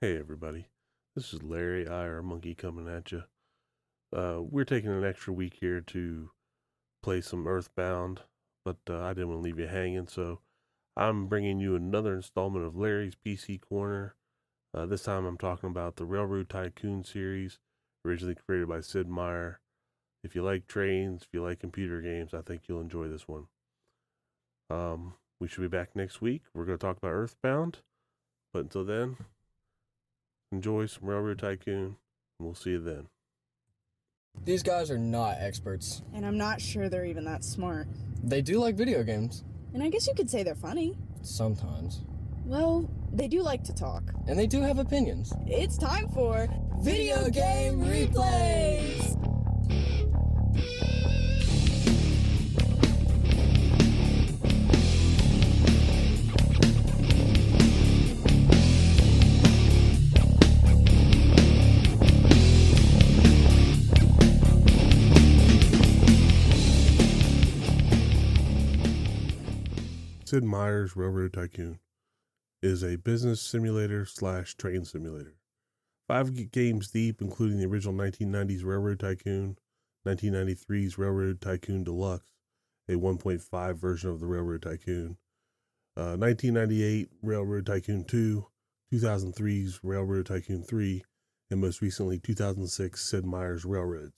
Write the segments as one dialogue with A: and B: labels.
A: Hey everybody, this is Larry, IR Monkey coming at you. We're taking an extra week here to play some Earthbound, but I didn't want to leave you hanging, so I'm bringing you another installment of Larry's PC Corner. This time I'm talking about the Railroad Tycoon series, originally created by Sid Meier. If you like trains, if you like computer games, I think you'll enjoy this one. We should be back next week. We're going to talk about Earthbound, but until then, enjoy some Railroad Tycoon, and we'll see you then.
B: These guys are not experts.
C: And I'm not sure they're even that smart.
B: They do like video games.
C: And I guess you could say they're funny.
B: Sometimes.
C: Well, they do like to talk.
B: And they do have opinions.
C: It's time for Video Game Replays!
A: Sid Meier's Railroad Tycoon is a business simulator / train simulator. 5 games deep, including the original 1990s Railroad Tycoon, 1993's Railroad Tycoon Deluxe, a 1.5 version of the Railroad Tycoon, 1998 Railroad Tycoon 2, 2003's Railroad Tycoon 3, and most recently 2006 Sid Meier's Railroads.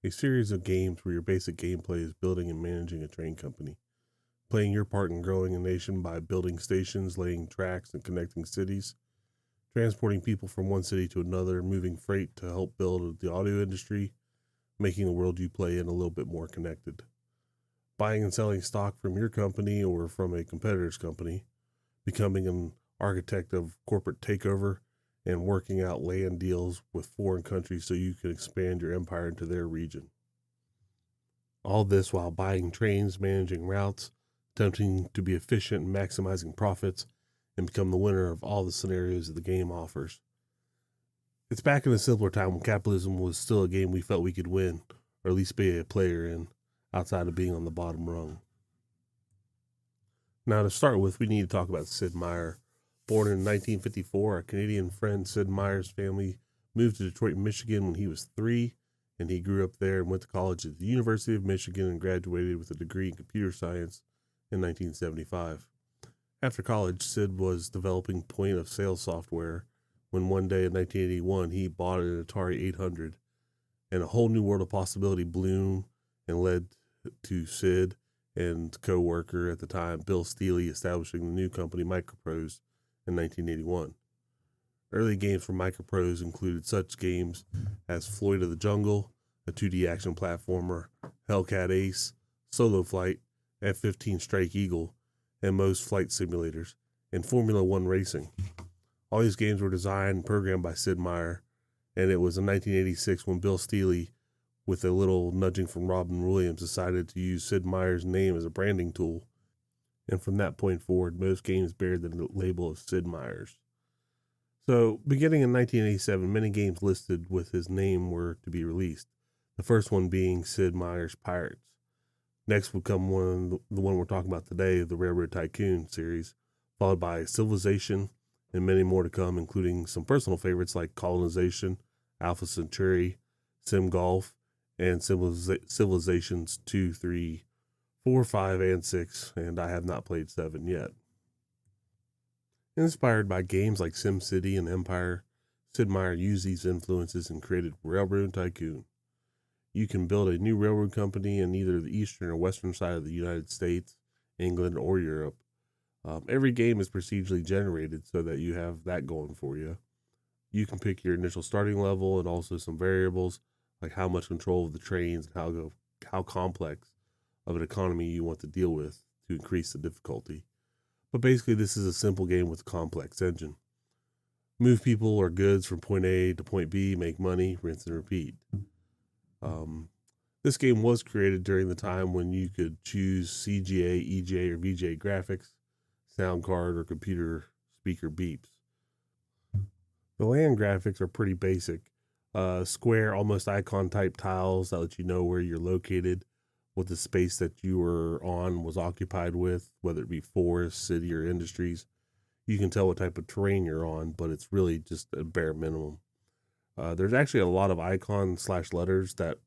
A: A series of games where your basic gameplay is building and managing a train company, playing your part in growing a nation by building stations, laying tracks, and connecting cities, transporting people from one city to another, moving freight to help build the audio industry, making the world you play in a little bit more connected, buying and selling stock from your company or from a competitor's company, becoming an architect of corporate takeover, and working out land deals with foreign countries so you can expand your empire into their region. All this while buying trains, managing routes, attempting to be efficient and maximizing profits, and become the winner of all the scenarios that the game offers. It's back in a simpler time when capitalism was still a game we felt we could win, or at least be a player in, outside of being on the bottom rung. Now, to start with, we need to talk about Sid Meier. Born in 1954, our Canadian friend Sid Meier's family moved to Detroit, Michigan when he was 3, and he grew up there and went to college at the University of Michigan and graduated with a degree in computer science in 1975. After college, Sid was developing point-of-sale software when one day in 1981 he bought an Atari 800, and a whole new world of possibility bloomed and led to Sid and co-worker at the time, Bill Steely, establishing the new company Microprose in 1981. Early games from Microprose included such games as Floyd of the Jungle, a 2D action platformer, Hellcat Ace, Solo Flight, F-15 Strike Eagle, and most flight simulators, and Formula One racing. All these games were designed and programmed by Sid Meier, and it was in 1986 when Bill Steely, with a little nudging from Robin Williams, decided to use Sid Meier's name as a branding tool. And from that point forward, most games bear the label of Sid Meier's. So, beginning in 1987, many games listed with his name were to be released, the first one being Sid Meier's Pirates. Next would come the one we're talking about today, the Railroad Tycoon series, followed by Civilization, and many more to come, including some personal favorites like Colonization, Alpha Centauri, Sim Golf, and Civilizations 2, 3, 4, 5, and 6, and I have not played 7 yet. Inspired by games like SimCity and Empire, Sid Meier used these influences and created Railroad Tycoon. You can build a new railroad company in either the eastern or western side of the United States, England, or Europe. Every game is procedurally generated so that you have that going for you. You can pick your initial starting level and also some variables like how much control of the trains and how complex of an economy you want to deal with to increase the difficulty. But basically, this is a simple game with a complex engine. Move people or goods from point A to point B, make money, rinse and repeat. This game was created during the time when you could choose CGA, EJ, or VJ graphics, sound card, or computer speaker beeps. The land graphics are pretty basic. Square, almost icon type tiles that let you know where you're located, what the space that you were on was occupied with, whether it be forest, city, or industries. you can tell what type of terrain you're on, but it's really just a bare minimum. There's actually a lot of icon/letters that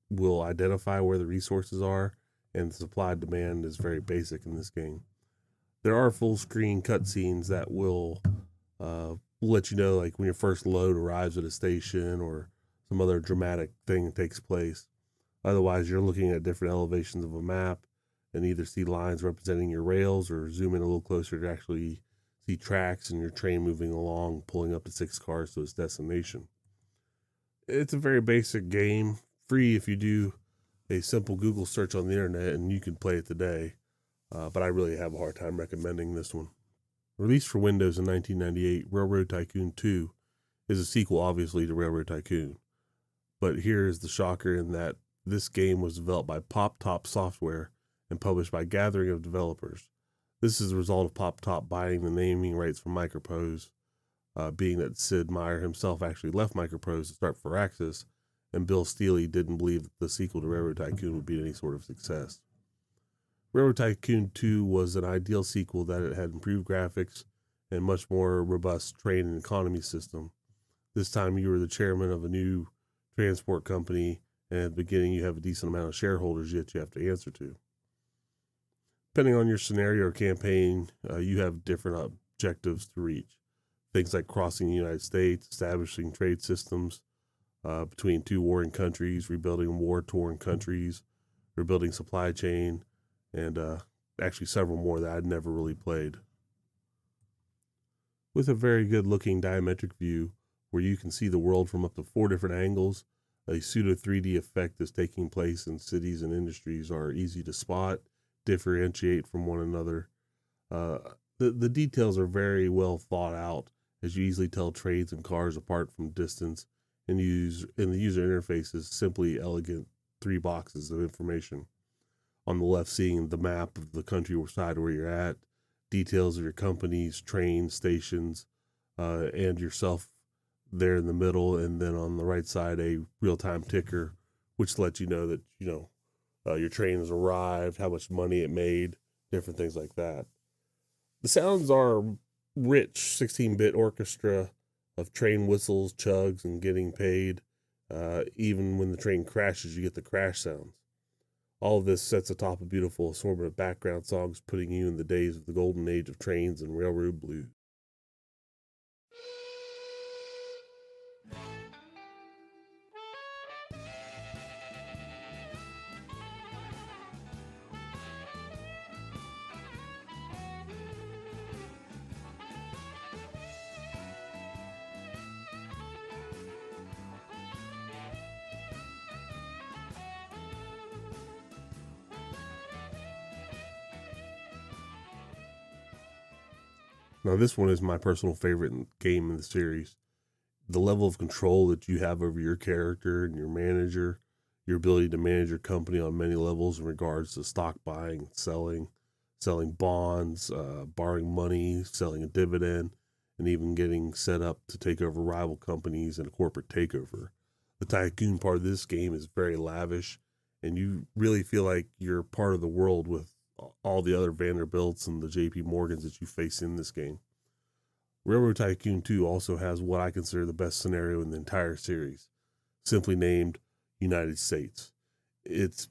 A: will identify where the resources are, and the supply demand is very basic in this game. There are full screen cutscenes that will let you know, like when your first load arrives at a station or some other dramatic thing takes place. Otherwise, you're looking at different elevations of a map and either see lines representing your rails or zoom in a little closer to actually see tracks and your train moving along, pulling up to 6 cars to its destination. It's a very basic game, free if you do a simple Google search on the internet, and you can play it today. But I really have a hard time recommending this one. Released for Windows in 1998, Railroad Tycoon 2 is a sequel, obviously, to Railroad Tycoon. But here is the shocker in that this game was developed by Pop Top Software and published by Gathering of Developers. This is a result of Pop Top buying the naming rights from Microprose, being that Sid Meier himself actually left Microprose to start Firaxis, and Bill Steely didn't believe that the sequel to Railroad Tycoon would be any sort of success. Railroad Tycoon 2 was an ideal sequel that it had improved graphics and much more robust train and economy system. This time you were the chairman of a new transport company, and at the beginning you have a decent amount of shareholders yet you have to answer to. Depending on your scenario or campaign, you have different objectives to reach. Things like crossing the United States, establishing trade systems between two warring countries, rebuilding war-torn countries, rebuilding supply chain, and actually several more that I'd never really played. With a very good-looking diametric view where you can see the world from up to 4 different angles, a pseudo 3D effect that's taking place in cities and industries are easy to spot, differentiate from one another. The details are very well thought out, as you easily tell trains and cars apart from distance, and the user interface is simply elegant 3 boxes of information. On the left, seeing the map of the countryside where you're at, details of your companies, trains, stations, and yourself there in the middle, and then on the right side, a real-time ticker, which lets you know that, your train has arrived, how much money it made, different things like that. The sounds are rich 16-bit orchestra of train whistles, chugs, and getting paid. Even when the train crashes, you get the crash sounds. All of this sets atop a beautiful assortment of background songs, putting you in the days of the golden age of trains and railroad blues. Now, this one is my personal favorite game in the series. The level of control that you have over your character and your manager, your ability to manage your company on many levels in regards to stock buying, selling bonds, borrowing money, selling a dividend, and even getting set up to take over rival companies in a corporate takeover. The tycoon part of this game is very lavish, and you really feel like you're part of the world with all the other Vanderbilts and the JP Morgans that you face in this game. Railroad Tycoon 2 also has what I consider the best scenario in the entire series, simply named United States. It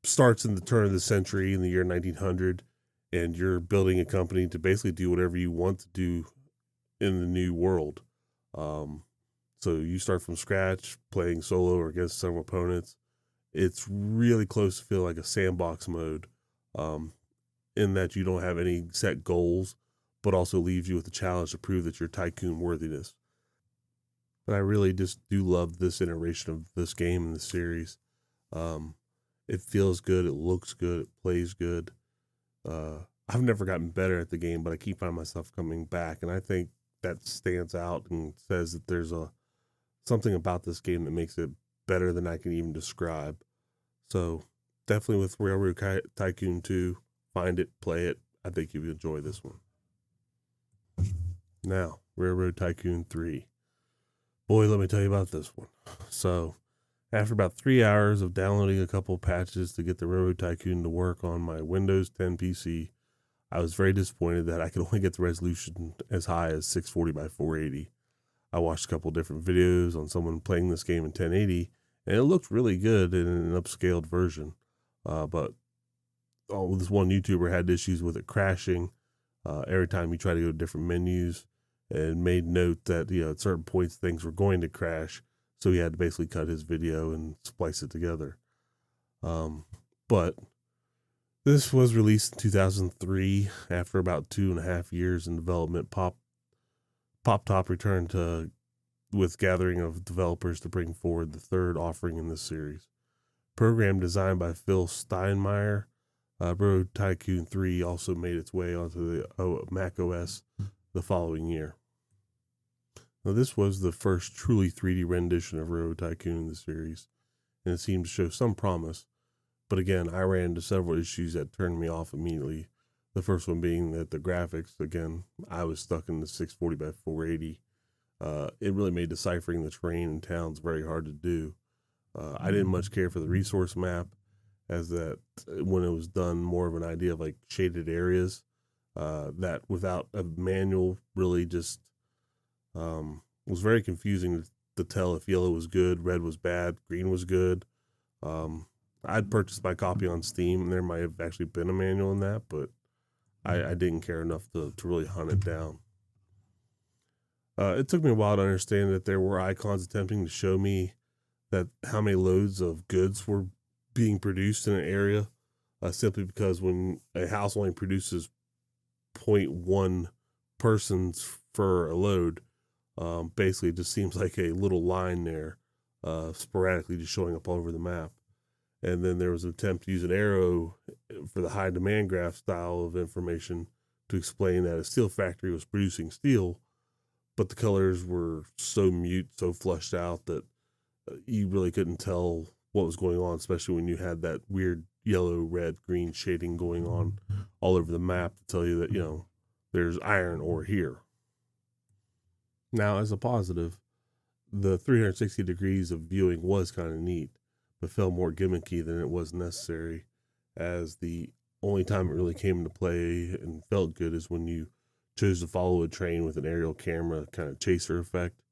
A: starts in the turn of the century in the year 1900, and you're building a company to basically do whatever you want to do in the new world. So you start from scratch, playing solo or against several opponents. It's really close to feel like a sandbox mode, in that you don't have any set goals, but also leaves you with the challenge to prove that you're tycoon worthiness. But I really just do love this iteration of this game in the series. It feels good, it looks good, it plays good. I've never gotten better at the game, but I keep finding myself coming back, and I think that stands out and says that there's something about this game that makes it better than I can even describe. So definitely with Railroad Tycoon 2, find it, play it. I think you'll enjoy this one. Now, Railroad Tycoon 3. Boy, let me tell you about this one. So, after about 3 hours of downloading a couple patches to get the Railroad Tycoon to work on my Windows 10 PC, I was very disappointed that I could only get the resolution as high as 640 by 480. I watched a couple different videos on someone playing this game in 1080, and it looked really good in an upscaled version. But this one YouTuber had issues with it crashing every time you try to go to different menus, and made note that at certain points things were going to crash, so he had to basically cut his video and splice it together. But this was released in 2003 after about 2.5 years in development. Pop Top returned with gathering of developers to bring forward the third offering in this series. Program designed by Phil Steinmeier, Railroad Tycoon 3 also made its way onto the Mac OS the following year. Now, this was the first truly 3D rendition of Railroad Tycoon in the series, and it seemed to show some promise. But again, I ran into several issues that turned me off immediately. The first one being that the graphics, again, I was stuck in the 640 by 480. It really made deciphering the terrain in towns very hard to do. I didn't much care for the resource map, as that when it was done, more of an idea of like shaded areas, that without a manual really just was very confusing to tell if yellow was good, red was bad, green was good. I'd purchased my copy on Steam, and there might have actually been a manual in that, but I didn't care enough to really hunt it down. It took me a while to understand that there were icons attempting to show me that how many loads of goods were being produced in an area, simply because when a house only produces 0.1 persons for a load, basically it just seems like a little line there, sporadically just showing up all over the map. And then there was an attempt to use an arrow for the high demand graph style of information to explain that a steel factory was producing steel, but the colors were so mute, so flushed out that you really couldn't tell what was going on, especially when you had that weird yellow, red, green shading going on all over the map to tell you that, there's iron ore here. Now, as a positive, the 360 degrees of viewing was kind of neat, but felt more gimmicky than it was necessary, as the only time it really came into play and felt good is when you chose to follow a train with an aerial camera kind of chaser effect.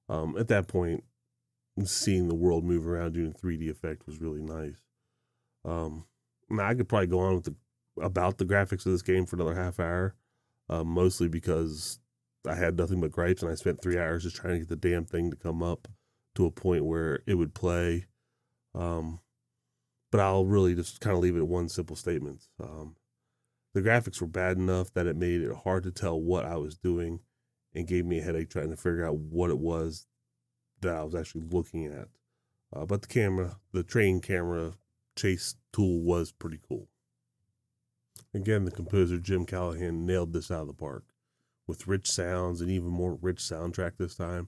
A: At that point, seeing the world move around you in 3D effect was really nice. Now, I could probably go on about the graphics of this game for another half hour, mostly because I had nothing but gripes, and I spent 3 hours just trying to get the damn thing to come up to a point where it would play. But I'll really just kind of leave it at one simple statement. The graphics were bad enough that it made it hard to tell what I was doing and gave me a headache trying to figure out what it was that I was actually looking at. But the train camera chase tool was pretty cool. Again, the composer Jim Callahan nailed this out of the park with rich sounds and even more rich soundtrack this time.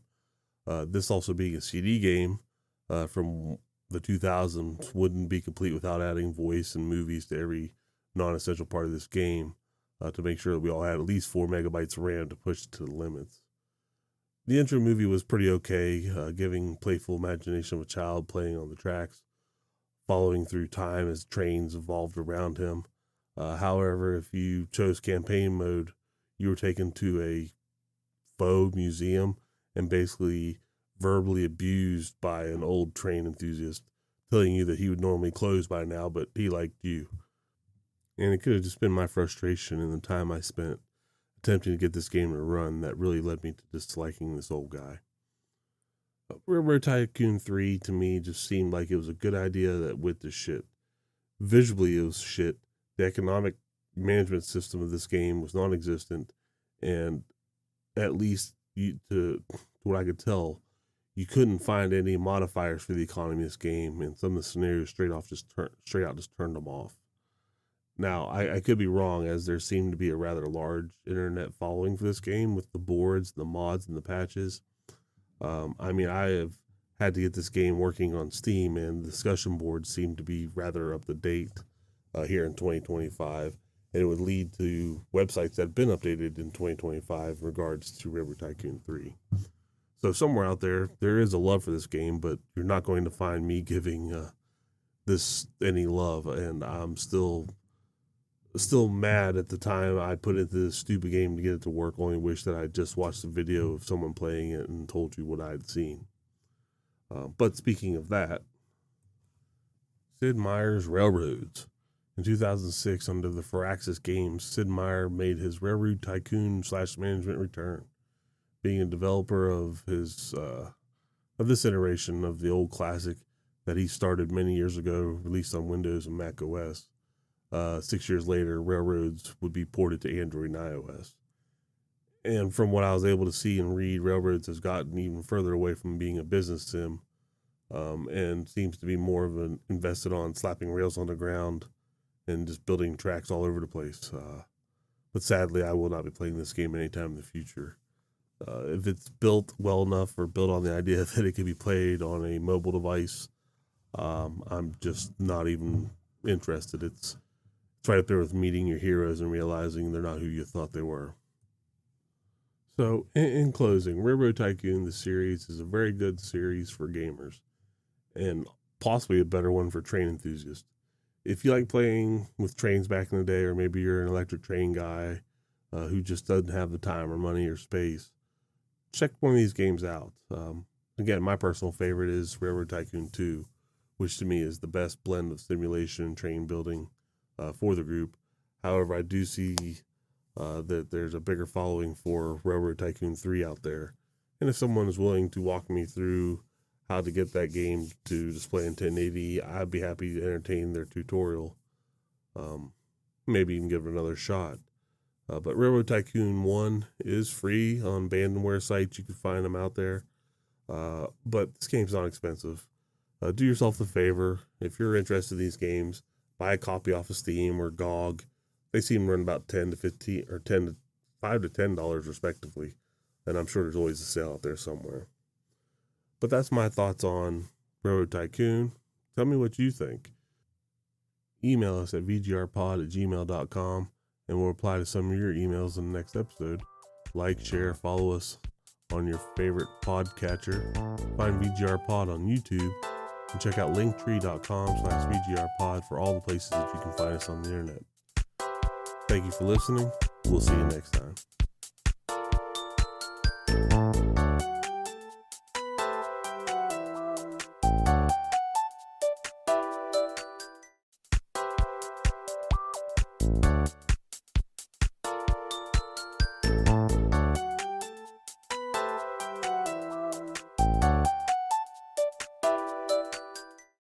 A: This also being a CD game from the 2000s wouldn't be complete without adding voice and movies to every non-essential part of this game to make sure that we all had at least 4 megabytes of RAM to push to the limits. The intro movie was pretty okay, giving playful imagination of a child playing on the tracks, following through time as trains evolved around him. However, if you chose campaign mode, you were taken to a faux museum and basically verbally abused by an old train enthusiast, telling you that he would normally close by now, but he liked you. And it could have just been my frustration and the time I spent attempting to get this game to run that really led me to disliking this old guy. Railroad Tycoon 3 to me just seemed like it was a good idea that went to shit. Visually it was shit. The economic management system of this game was non-existent, and at least to what I could tell, you couldn't find any modifiers for the economy of this game, and some of the scenarios straight out just turned them off. Now, I could be wrong, as there seemed to be a rather large internet following for this game with the boards, the mods, and the patches. I have had to get this game working on Steam, and the discussion boards seem to be rather up to date here in 2025, and it would lead to websites that have been updated in 2025 in regards to Railroad Tycoon 3. So somewhere out there is a love for this game, but you're not going to find me giving this any love, and I'm still still mad at the time I put into this stupid game to get it to work. Only wish that I just watched a video of someone playing it and told you what I had seen. But speaking of that, Sid Meier's Railroads. In 2006, under the Firaxis Games, Sid Meier made his Railroad Tycoon / management return, being a developer of his of this iteration of the old classic that he started many years ago, released on Windows and Mac OS. 6 years later, Railroads would be ported to Android and iOS. And from what I was able to see and read, Railroads has gotten even further away from being a business sim, and seems to be more of an invested on slapping rails on the ground and just building tracks all over the place. But sadly, I will not be playing this game anytime in the future. If it's built well enough or built on the idea that it can be played on a mobile device, I'm just not even interested. It's right up there with meeting your heroes and realizing they're not who you thought they were. So, in closing, Railroad Tycoon, the series, is a very good series for gamers, and possibly a better one for train enthusiasts. If you like playing with trains back in the day, or maybe you're an electric train guy who just doesn't have the time or money or space, check one of these games out. Again, my personal favorite is Railroad Tycoon 2, which to me is the best blend of simulation and train building for the group. However, I do see that there's a bigger following for Railroad Tycoon 3 out there. And if someone is willing to walk me through how to get that game to display in 1080, I'd be happy to entertain their tutorial. Maybe even give it another shot. But Railroad Tycoon 1 is free on abandonware sites. You can find them out there. But this game's not expensive. Do yourself a favor. If you're interested in these games, buy a copy off of Steam or GOG. They seem to run about $5 to $10 respectively. And I'm sure there's always a sale out there somewhere. But that's my thoughts on Railroad Tycoon. Tell me what you think. Email us at VGRPOD@gmail.com, and we'll reply to some of your emails in the next episode. Like, share, follow us on your favorite podcatcher. Find VGRPOD on YouTube, and check out linktr.ee/VGRPOD for all the places that you can find us on the internet. Thank you for listening. We'll see you next time.